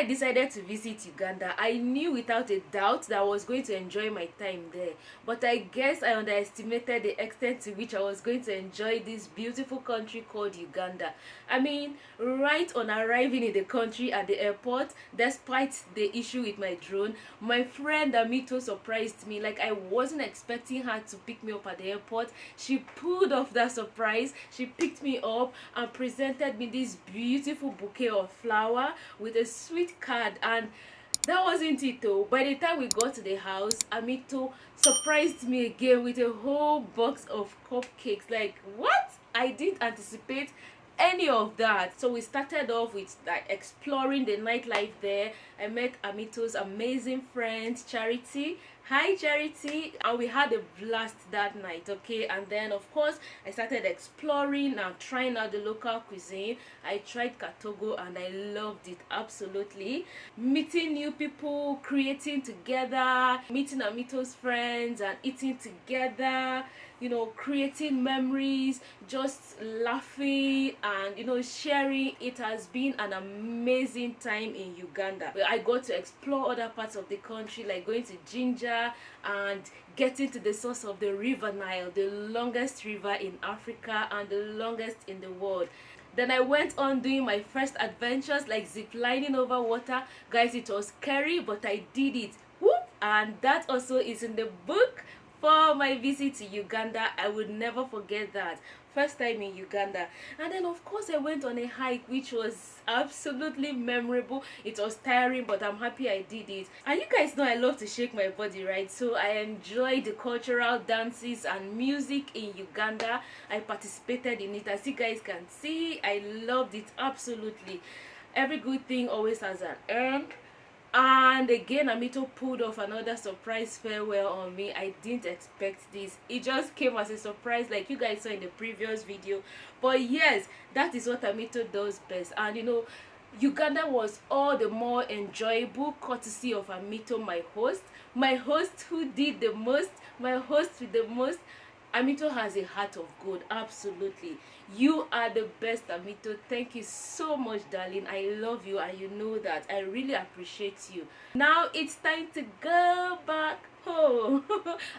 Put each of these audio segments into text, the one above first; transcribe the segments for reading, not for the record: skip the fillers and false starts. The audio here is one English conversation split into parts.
I decided to visit Uganda, I knew without a doubt that I was going to enjoy my time there. But I guess I underestimated the extent to which I was going to enjoy this beautiful country called Uganda. I mean, right on arriving in the country at the airport, despite the issue with my drone, my friend Amito surprised me. Like, I wasn't expecting her to pick me up at the airport. She pulled off that surprise. She picked me up and presented me this beautiful bouquet of flower with a sweet card, and that wasn't it though. By the time we got to the house, Amito surprised me again with a whole box of cupcakes. Like, what? I didn't anticipate any of that. So we started off with like exploring the nightlife there. I met Amito's amazing friend Charity. Hi Charity. And we had a blast that night, okay? And then of course I started exploring and trying out the local cuisine. I tried katogo and I loved it absolutely. Meeting new people, creating together, meeting Amito's friends and eating together, you know, creating memories, just laughing and, you know, sharing. It has been an amazing time in Uganda. I got to explore other parts of the country, like going to Jinja and getting to the source of the river Nile, the longest river in Africa and the longest in the world. Then I went on doing my first adventures, like zip lining over water. Guys, it was scary, but I did it. Whoop! And that also is in the book for my visit to Uganda. I would never forget that. First time in Uganda. And then of course I went on a hike, which was absolutely memorable. It was tiring, but I'm happy I did it. And you guys know I love to shake my body, right? So I enjoyed the cultural dances and music in Uganda. I participated in it. As you guys can see, I loved it absolutely. Every good thing always has an end. And again, Amito pulled off another surprise farewell on me. I didn't expect this. It just came as a surprise, like you guys saw in the previous video. But yes, that is what Amito does best. And you know, Uganda was all the more enjoyable courtesy of Amito, my host who did the most, my host with the most. Amito has a heart of gold, absolutely. You are the best, Amito. Thank you so much, darling. I love you and you know that. I really appreciate you. Now it's time to go back home.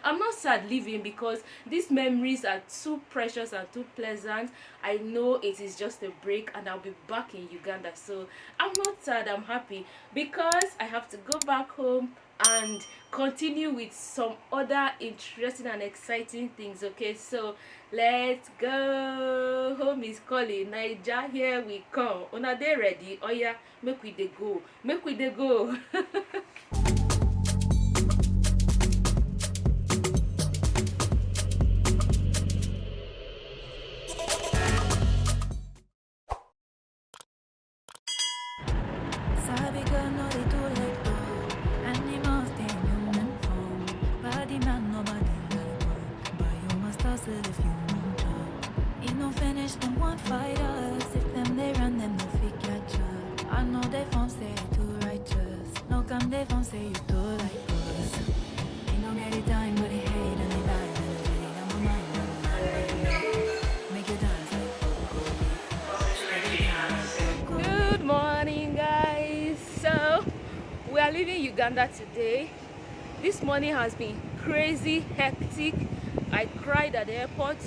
I'm not sad leaving because these memories are too precious and too pleasant. I know it is just a break and I'll be back in Uganda. So I'm not sad, I'm happy because I have to go back home and continue with some other interesting and exciting things. Okay, so let's go. Home is calling. Naija, here we come. Una dey ready? Oh yeah, make we dey go, make we dey go. Good morning, guys. So we are leaving Uganda today. This morning has been crazy hectic. I cried at the airport.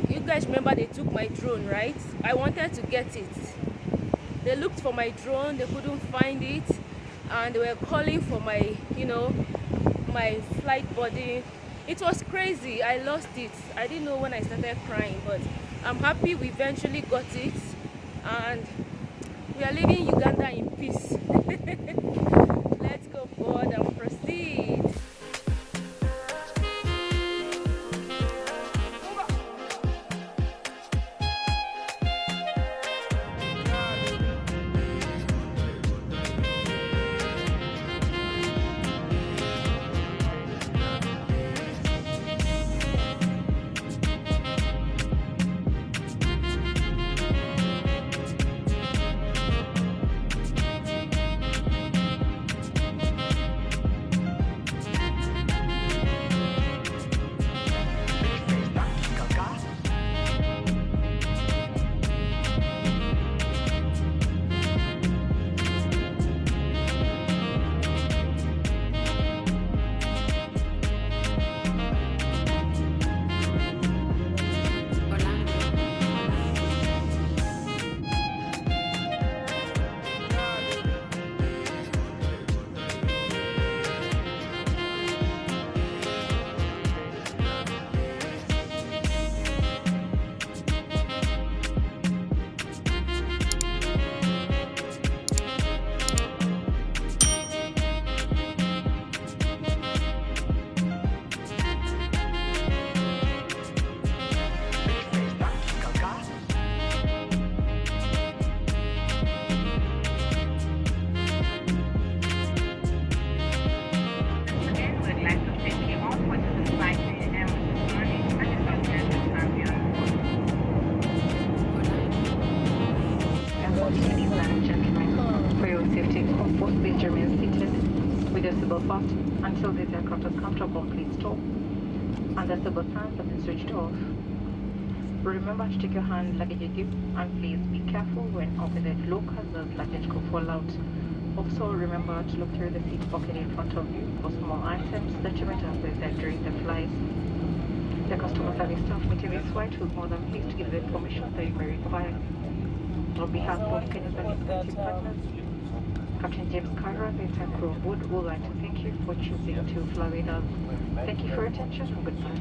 You guys remember they took my drone, right? I wanted to get it. They looked for my drone, they couldn't find it, and they were calling for my, you know, my flight boarding. It was crazy. I lost it. I didn't know when I started crying, but I'm happy we eventually got it, and we are leaving Uganda in peace. Let's go board and proceed. Both please remain seated with your seatbelt fastened until this aircraft has come to a complete stop and the seatbelt signs have been switched off. Remember to take your hand luggage with you, and please be careful when opposite look as the luggage could fall out. Also remember to look through the seat pocket in front of you for small items that you might have with them during the flight. The customer service staff meeting this flight will more than pleased to give the information that you may require. On behalf of Kenya's Administrative Partners, Captain James Carter, the entire crew on board would like to thank you for choosing to fly with us. Thank you for your attention and goodbye.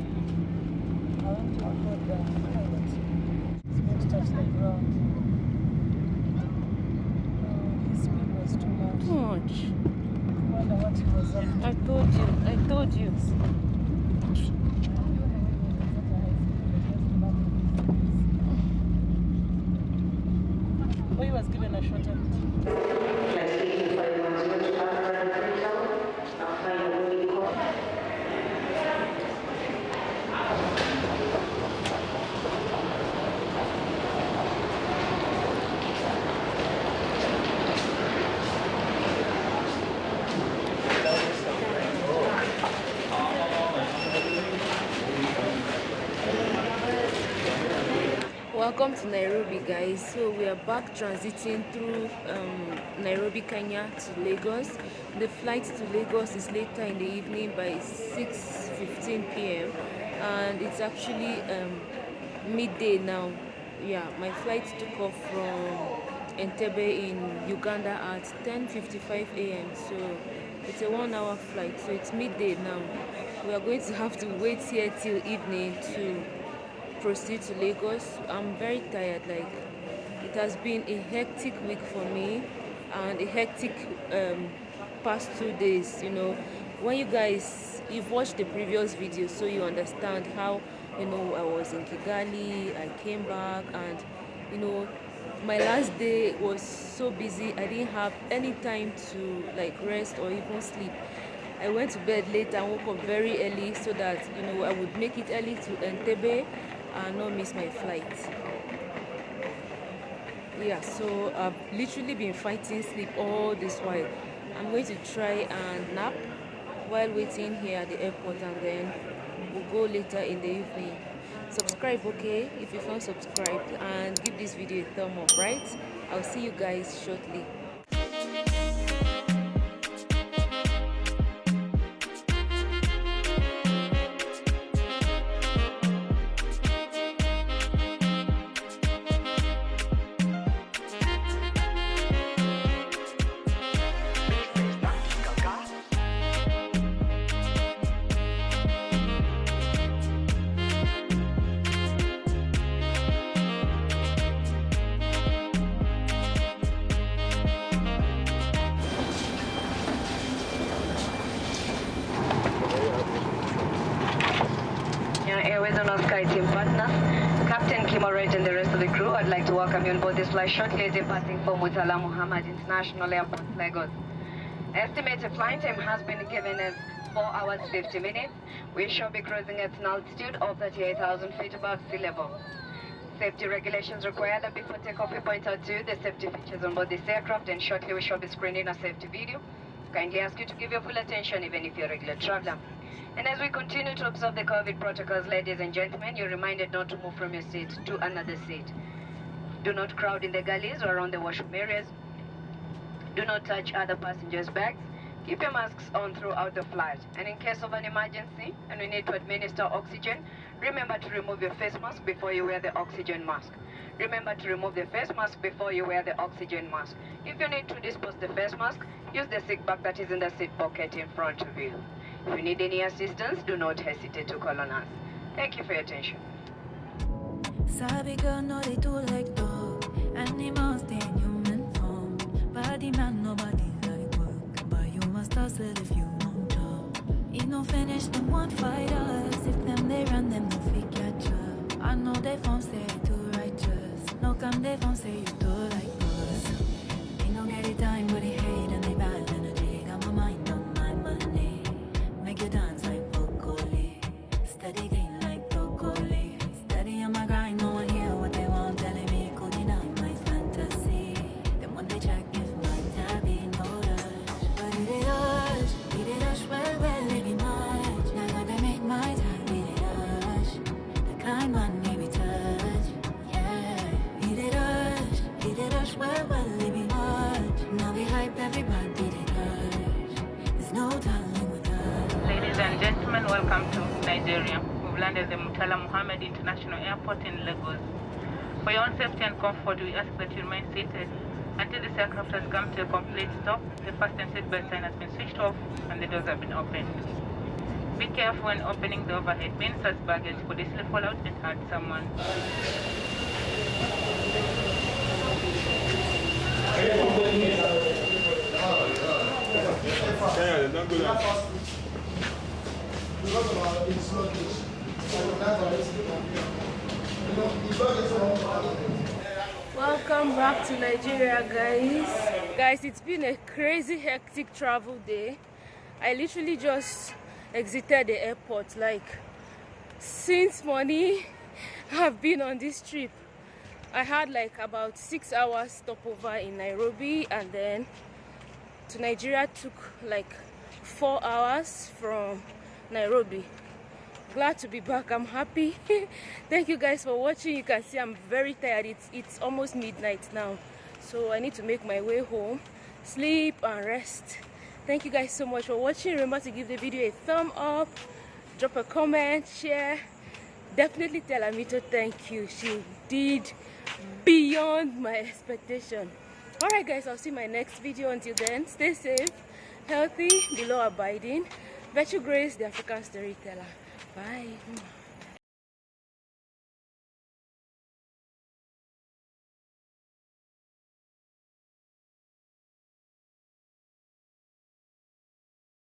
Too much. I told you. He was given a shot Welcome to Nairobi, guys. So we are back transiting through Nairobi, Kenya to Lagos. The flight to Lagos is later in the evening by 6:15 p.m. and it's actually midday now. Yeah, my flight took off from Entebbe in Uganda at 10:55 a.m. So it's a 1-hour flight. So it's midday now. We are going to have to wait here till evening to proceed to Lagos. I'm very tired. Like, it has been a hectic week for me and a hectic past 2 days. You know, when you've watched the previous video, so you understand how, you know, I was in Kigali, I came back, and you know, my last day was so busy. I didn't have any time to like rest or even sleep. I went to bed late and woke up very early so that, you know, I would make it early to Entebbe and not miss my flight. Yeah, so I've literally been fighting sleep all this while. I'm going to try and nap while waiting here at the airport, and then we'll go later in the evening. Subscribe, okay, if you've not subscribed, and give this video a thumb up, right? I'll see you guys shortly. Airways and our Sky team partner, Captain Kimoret and the rest of the crew, I'd like to welcome you on board this flight shortly departing from Murtala Muhammad International Airport, Lagos. Estimated flight time has been given as 4 hours 50 minutes. We shall be cruising at an altitude of 38,000 feet above sea level. Safety regulations require that before takeoff we point out to you the safety features on board this aircraft, and shortly we shall be screening a safety video. Kindly ask you to give your full attention even if you're a regular traveler. And as we continue to observe the COVID protocols, ladies and gentlemen, you're reminded not to move from your seat to another seat. Do not crowd in the gullies or around the washroom areas. Do not touch other passengers' bags. Keep your masks on throughout the flight. And in case of an emergency and we need to administer oxygen, remember to remove your face mask before you wear the oxygen mask. Remember to remove the face mask before you wear the oxygen mask. If you need to dispose the face mask, use the seat bag that is in the seat pocket in front of you. If you need any assistance, do not hesitate to call on us. Thank you for your attention. Sabi girl, no they do like dog. Animals stay in human form. Body man, nobody like work. But you must hustle if you want job. If no finish, them won't fight us. If them they run, them no fit catch up. I know they won't say too righteous. No come they won't say you do like us. They no get it time, but they hate and they bad energy. Got my mind on my money. Make you dance like broccoli. Steady gain like broccoli. Steady on my grind, no one hear what they want. Telling me could deny my fantasy. Then when they check if my tabby notice. welcome to Nigeria. We've landed at the Murtala Muhammad International Airport in Lagos. For your own safety and comfort, we ask that you remain seated until this aircraft has come to a complete stop. The fasten seatbelt sign has been switched off and the doors have been opened. Be careful when opening the overhead bins, as baggage could easily fall out and hurt someone. Welcome back to Nigeria, guys. It's been a crazy hectic travel day. I literally just exited the airport. Like, since morning I've been on this trip. I had like about 6 hours stopover in Nairobi, and then to Nigeria took like 4 hours from Nairobi. Glad to be back. I'm happy. Thank you guys for watching. You can see I'm very tired. It's almost midnight now, so I need to make my way home, sleep and rest. Thank you guys so much for watching. Remember to give the video a thumb up, drop a comment, share. Definitely tell Amito thank you. She did beyond my expectation. Alright guys, I'll see you in my next video. Until then, stay safe, healthy, be law abiding. Virtue Grace, the African storyteller. Bye.